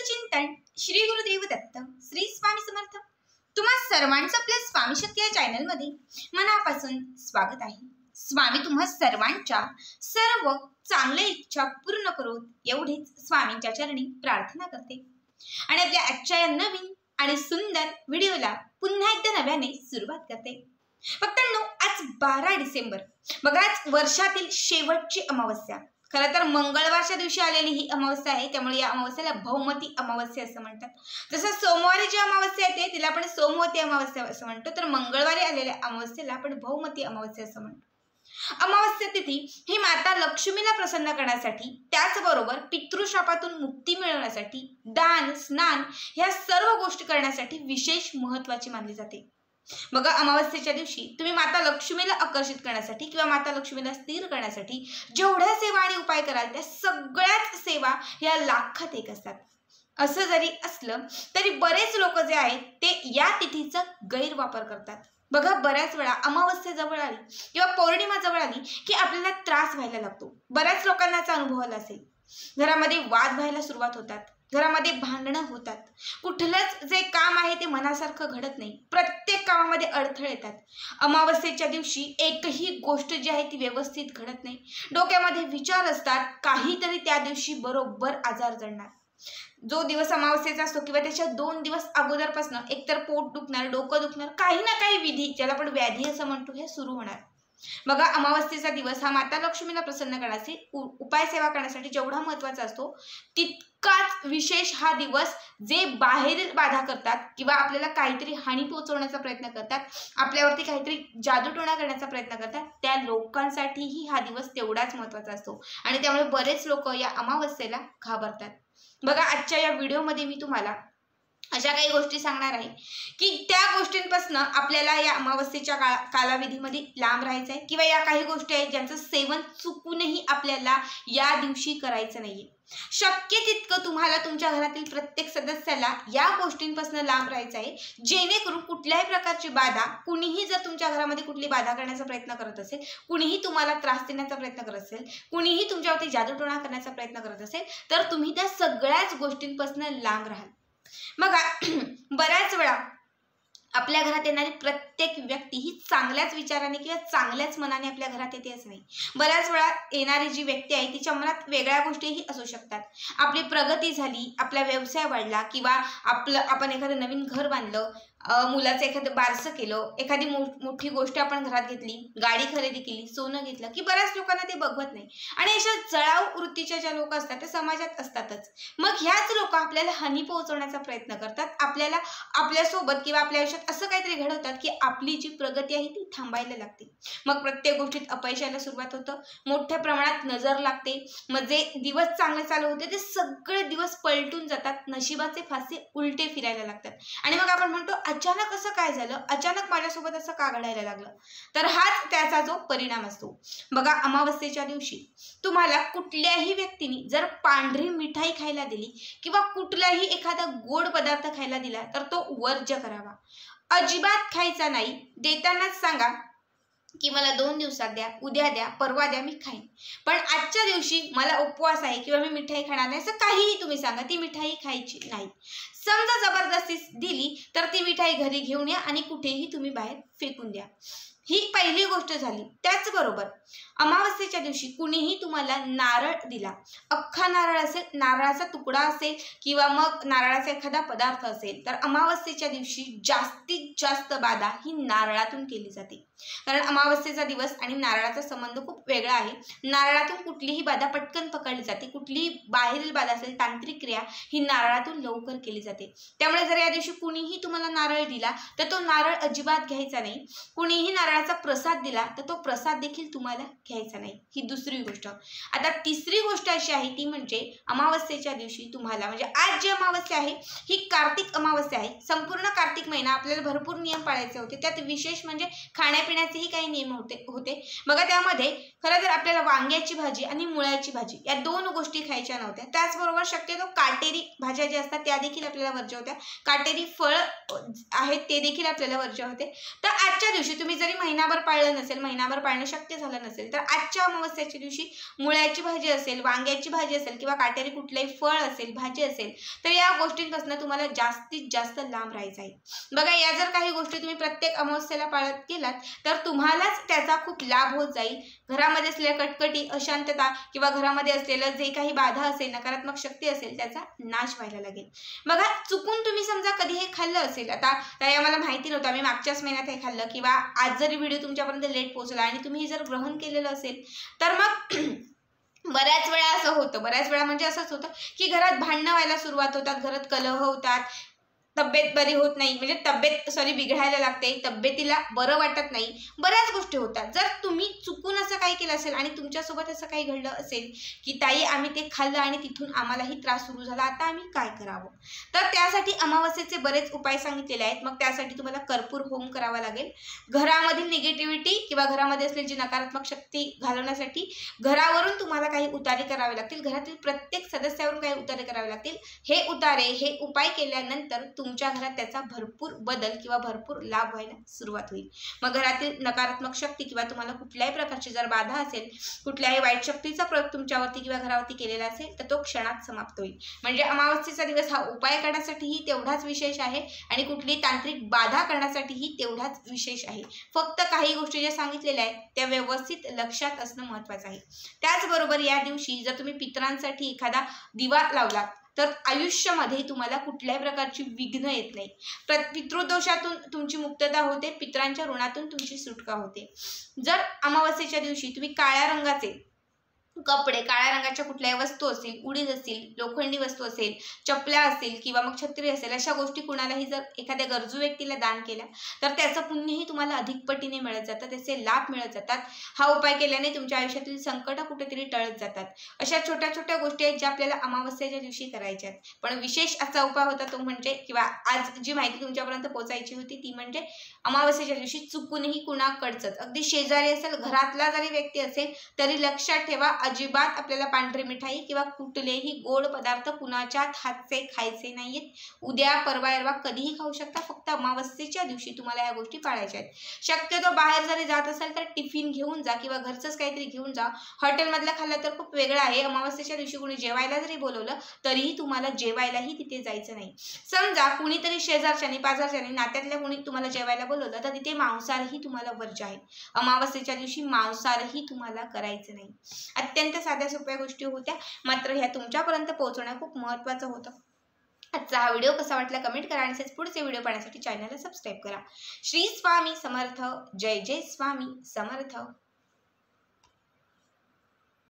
चिंतन श्री गुरुदेव दत्त श्री स्वामी समर्थ। तुम्हा सर्वांचं आपल्या स्वामी शक्ती या चॅनल मध्ये मनापासून स्वागत आहे। स्वामी तुम्हा सर्वांच्या सर्व चांगल्या इच्छा पूर्ण करोत एवढीच स्वामींच्या चरणी प्रार्थना करते आणि आपल्या आजच्या या नवीन आणि सुंदर व्हिडिओला पुन्हा एकदा नव्याने सुरुवात करते। फक्त आज 12 डिसेंबर बघा, आज वर्षातील शेवटची अमावस्या। खरं तर मंगळवारच्या दिवशी आलेली ही अमावस्या आहे, त्यामुळे या अमावस्याला भौमती अमावस्या असं म्हणतात। जसं सोमवारी जी अमावस्या येते तिला आपण सोमवती अमावस्या असं म्हणतो, तर मंगळवारी आलेल्या अमावस्येला आपण भौमती अमावस्या असं म्हणतो। अमावस्या तिथी ही माता लक्ष्मीला प्रसन्न करण्यासाठी, त्याचबरोबर पितृशापातून मुक्ती मिळवण्यासाठी, दान स्नान ह्या सर्व गोष्टी करण्यासाठी विशेष महत्त्वाची मानली जाते। बघा, अमावस्येच्या दिवशी तुम्ही माता लक्ष्मीला आकर्षित करण्यासाठी किंवा माता लक्ष्मीला स्थिर करण्यासाठी जेवढ्या सेवा आणि उपाय कराल त्या सगळ्याच सेवा या लाखात एक असतात। असं जरी असलं तरी बरेच लोक जे आहेत ते या तिथीचा गैरवापर करतात। बघा, बऱ्याच वेळा अमावस्या जवळ आली किंवा पौर्णिमा जवळ आली की आपल्याला त्रास व्हायला लागतो। बऱ्याच लोकांना अनुभव आला असेल, घरामध्ये वाद व्हायला सुरुवात होतात, घरामध्ये भांडणं होतात, कुठलंच जे काम आहे ते मनासारखं घडत नाही, प्रत्येक कामामध्ये अडथळे येतात। अमावस्येच्या दिवशी एकही गोष्ट जी आहे ती व्यवस्थित घडत नाही, डोक्यामध्ये विचार असतात, काहीतरी त्या दिवशी बरोबर आजार जडणार। जो दिवस अमावस्येचा असतो किंवा त्याच्या 2 दिवस अगोदरपासून एकतर पोट दुखणार, डोकं दुखणार, काही ना काही विधी ज्याला आपण व्याधी असं म्हणतो हे सुरू होणार। बघा, अमावस्येचा दिवस हा माता लक्ष्मीला प्रसन्न करण्यासाठी, उपाय सेवा करण्यासाठी जेवढा महत्त्वाचा असतो तितकाच विशेष हा दिवस जे बाहेरील बाधा करतात किंवा आपल्याला काहीतरी हानी पोहोचवण्याचा प्रयत्न करतात, आपल्यावरती काहीतरी जादूटोणा करण्याचा प्रयत्न करतात, त्या लोकांसाठीही हा दिवस तेवढाच महत्त्वाचा असतो आणि त्यामुळे बरेच लोक या अमावस्येला घाबरतात। बघा, आजच्या या व्हिडिओमध्ये मी तुम्हाला अशा काही गोष्टी सांगणार आहे की त्या गोष्टींपासून आपल्याला या अमावस्येच्या कालावधीमध्ये लांब राहायचं आहे किंवा या काही गोष्टी आहेत ज्यांचं सेवन चुकूनही आपल्याला या दिवशी करायचं नाहीये। शक्य तितकं तुम्हाला तुमच्या घरातील प्रत्येक सदस्याला या गोष्टींपासून लांब राहायचं आहे, जेणेकरून कुठल्याही प्रकारची बाधा, कुणीही जर तुमच्या घरामध्ये कुठली बाधा करण्याचा प्रयत्न करत असेल, कुणीही तुम्हाला त्रास देण्याचा प्रयत्न करत असेल, कुणीही तुमच्यावरती जादूटोणा करण्याचा प्रयत्न करत असेल, तर तुम्ही त्या सगळ्याच गोष्टींपासून लांब राहाल। बघा, बऱ्याच वेळा आपल्या घरात येणारी प्रत्येक व्यक्ती ही चांगल्याच विचाराने किंवा चांगल्याच मनाने आपल्या घरात येते असं नाही। बऱ्याच वेळा येणारी जी व्यक्ती आहे तिच्या मनात वेगळ्या गोष्टीही असू शकतात। आपली प्रगती झाली, आपला व्यवसाय वाढला किंवा आपण एखादं नवीन घर बांधलं, मुलाचं एखादं बारसं केलं, एखादी मोठी गोष्ट आपण घरात घेतली, गाडी खरेदी केली, सोनं घेतलं की बऱ्याच लोकांना ते बघवत नाही आणि अशा जळाऊ वृत्तीच्या ज्या लोक असतात त्या समाजात असतातच। मग ह्याच लोक आपल्याला हानी पोहोचवण्याचा प्रयत्न करतात, आपल्याला आपल्यासोबत किंवा आपल्या आयुष्यात असं काहीतरी घडवतात की आपली जी प्रगती आहे ती थांबायला लागते। मग प्रत्येक गोष्टीत अपयशाला सुरुवात होतं, मोठ्या प्रमाणात नजर लागते, मग जे दिवस चांगले चालू होते ते सगळे दिवस पलटून जातात, नशिबाचे फासे उलटे फिरायला लागतात आणि मग आपण म्हणतो अचानक असं काय झालं, अचानक माझ्यासोबत असं का घडायला लागलं, तर हाच त्याचा जो परिणाम असतो। बघा, अमावस्येच्या दिवशी तुम्हाला कुठल्याही व्यक्तीने जर पांढरी मिठाई खायला दिली किंवा कुठलाही एखादा गोड पदार्थ खायला दिला तर तो वर्ज्य करावा, अजिबात खायचा नाही। देतानाच सांगा की मला 2 दिवसात द्या, उद्या द्या, परवा द्या, मी खाईन, पण आजच्या दिवशी मला उपवास आहे किंवा मी मिठाई खाणार नाही असं काहीही तुम्ही सांगा, ती मिठाई खायची नाही। समजा जबरदस्ती दिली तर ती मिठाई घरी घेऊन या आणि कुठेही तुम्ही बाहेर फेकून द्या। ही पहिली गोष्ट झाली। त्याचबरोबर अमावस्येच्या दिवशी कुणीही तुम्हाला नारळ दिला, अख्खा नारळ असेल, नारळाचा तुकडा असेल किंवा मग नारळाचा एखादा पदार्थ असेल, तर अमावस्येच्या दिवशी जास्तीत जास्त बाधा ही नारळातून केली जाते। कारण अमावस्येचा दिवस आणि नारळाचा संबंध खूप वेगळा आहे। नारळातून कुठलीही बाधा पटकन पकडली जाते, कुठलीही बाहेरील बाधा असेल, तांत्रिक क्रिया ही नारळातून लवकर केली जाते। त्यामुळे जर या दिवशी कुणीही तुम्हाला नारळ दिला तर तो नारळ अजिबात घ्यायचा नाही, कुणीही नारळाचा प्रसाद दिला तर तो प्रसाद देखील तुम्हाला घ्यायचा नाही। ही दुसरी गोष्ट। आता तिसरी गोष्ट अशी आहे ती म्हणजे अमावस्येच्या दिवशी तुम्हाला, म्हणजे आज जी अमावस्या आहे ही कार्तिक अमावस्या आहे। संपूर्ण कार्तिक महिना आपल्याला भरपूर नियम पाळायचे होते, त्यात विशेष म्हणजे खाण्यापिण्याचेही काही नियम होते। बघा, त्यामध्ये खरं तर आपल्याला वांग्याची भाजी आणि मुळ्याची भाजी या 2 गोष्टी खायच्या नव्हत्या। त्याचबरोबर शक्यतो काटेरी भाज्या ज्या असतात त्या देखील आपल्याला वर्ज्य होत्या, काटेरी फळ आहेत ते देखील आपल्याला वर्ज्य होते। तर आजच्या दिवशी तुम्ही जरी महिनाभर पाळलं नसेल, महिनाभर पाळणं शक्य झालं नसेल, तर आजच्या अमावस्येच्या दिवशी मुळ्याची भाजी असेल, वांग्याची भाजी असेल किंवा काटेरी कुठलंही फळ असेल, भाजी असेल, तर या गोष्टींपासून तुम्हाला जास्तीत जास्त लांब राहायचं आहे. बघा, या जर काही गोष्टी तुम्ही प्रत्येक अमावस्येला पाळत गेलात तर तुम्हालाच त्याचा खूप लाभ होत जाईल. घरामध्ये असलेल्या कटकटी, अशांतता किंवा घरामध्ये असलेलं जे काही बाधा असेल, नकारात्मक शक्ती असेल, त्याचा नाश व्हायला लागेल. बघा, चुकून तुम्ही समजा कधी हे खाल्लं असेल, आता ताई आम्हाला माहिती नव्हतं, आम्ही मागच्याच महिन्यात हे खाल्लं, किंवा आज जरी व्हिडिओ तुमच्यापर्यंत लेट पोहोचला आणि तुम्ही हे जर ग्रहण केलेलं असेल, तर मग बऱ्याच वेळा असं होतं, बऱ्याच वेळा म्हणजे असंच होतं की घरात भांडणं व्हायला सुरुवात होतात, घरात कलह होतात, तब्येत बरी होत नाही, म्हणजे तब्येत बिघडायला लागते, तब्येतीला बरं वाटत नाही, बऱ्याच गोष्टी होतात. जर तुम्ही चुकून असं काही केलं असेल आणि तुमच्यासोबत असं काही घडलं असेल की ताई आम्ही ते खाल्लं आणि तिथून आम्हालाही त्रास सुरू झाला, आता आम्ही काय करावं, तर त्यासाठी अमावस्येचे बरेच उपाय सांगितलेले आहेत. मग त्यासाठी तुम्हाला कर्पूर होम करावा लागेल. घरामधील निगेटिव्हिटी किंवा घरामध्ये असलेली जी नकारात्मक शक्ती घालवण्यासाठी घरावरून तुम्हाला काही उतारे करावे लागतील, घरातील प्रत्येक सदस्यावरून काही उतारे करावे लागतील. हे उतारे, हे उपाय केल्यानंतर तुमच्या घरात त्याचा भरपूर बदल किंवा भरपूर लाभ व्हायला सुरुवात होईल. मग घरातील नकारात्मक शक्ती किंवा तुम्हाला कुठल्याही प्रकारची जर बाधा असेल, कुठल्याही वाईट शक्तीचा प्रयोग तुमच्यावरती किंवा घरावरती केलेला असेल, तर तो क्षणात समाप्त होईल. म्हणजे अमावस्येचा दिवस हा उपाय करण्यासाठीही तेवढाच विशेष आहे आणि कुठली तांत्रिक बाधा करण्यासाठीही तेवढाच विशेष आहे. फक्त काही गोष्टी ज्या सांगितलेल्या आहेत त्या व्यवस्थित लक्षात असणं महत्त्वाचं आहे. त्याचबरोबर या दिवशी जर तुम्ही पितरांसाठी एखादा दिवा लावला तर आयुष्यामध्ये तुम्हाला कुठल्याही प्रकारची विघ्न येत नाही. पितृदोषातून तुमची मुक्तता होते, पितरांच्या ऋणातून तुमची सुटका होते. जर अमावस्येच्या दिवशी तुम्ही काळ्या रंगाचे कपडे, काळ्या रंगाच्या कुठल्याही वस्तू असतील, उडीद असतील, लोखंडी वस्तू असेल, चपल्या असतील किंवा मग छत्री असेल, अशा गोष्टी कुणालाही जर एखाद्या गरजू व्यक्तीला दान केल्या तर त्याचं पुण्यही तुम्हाला अधिक पटीने मिळत जातं, त्याचे लाभ मिळत जातात. हा उपाय केल्याने तुमच्या आयुष्यातील संकट कुठेतरी टळत जातात. अशा छोट्या छोट्या गोष्टी आहेत ज्या आपल्याला अमावस्येच्या दिवशी करायच्या आहेत. पण विशेष असा उपाय होता तो म्हणजे, किंवा आज जी माहिती तुमच्यापर्यंत पोहोचायची होती ती म्हणजे, अमावस्येच्या दिवशी चुकूनही कुणाकडचंच, अगदी शेजारी असेल, घरातला जरी व्यक्ती असेल तरी लक्षात ठेवा, अजिबात आपल्याला पांढरी मिठाई किंवा कुठलेही गोड पदार्थ कुणाच्याच हातचे खायचे नाहीत. उद्या, परवा, एरवा कधीही खाऊ शकता, फक्त अमावस्येच्या दिवशी तुम्हाला या गोष्टी पाळायच्या आहेत. शक्यतो बाहेर जरी जात असाल तर टिफिन घेऊन जा किंवा घरचंच काहीतरी घेऊन जा. हॉटेलमधलं खाल्लं तर खूप वेगळं आहे. अमावस्येच्या दिवशी कोणी जेवायला जरी बोलवलं तरीही तुम्हाला जेवायलाही तिथे जायचं नाही. समजा कुणीतरी शेजारच्यानी, पाजारच्यानी, नात्यातल्या कोणी तुम्हाला जेवायला बोलवलं तर तिथे मांसाहारही तुम्हाला वर्ज्य आहे. अमावस्येच्या दिवशी मांसाहारही तुम्हाला करायचं नाही. अत्यंत साध्या सोप्या गोष्टी होत्या, मात्र ह्या तुमच्यापर्यंत पोहोचवणं खूप महत्त्वाचं होतं. आजचा हा व्हिडिओ कसा वाटला कमेंट करा आणि पुढचे व्हिडिओ पाहण्यासाठी चॅनलला सबस्क्राईब करा. श्री स्वामी समर्थ. जय जय स्वामी समर्थ.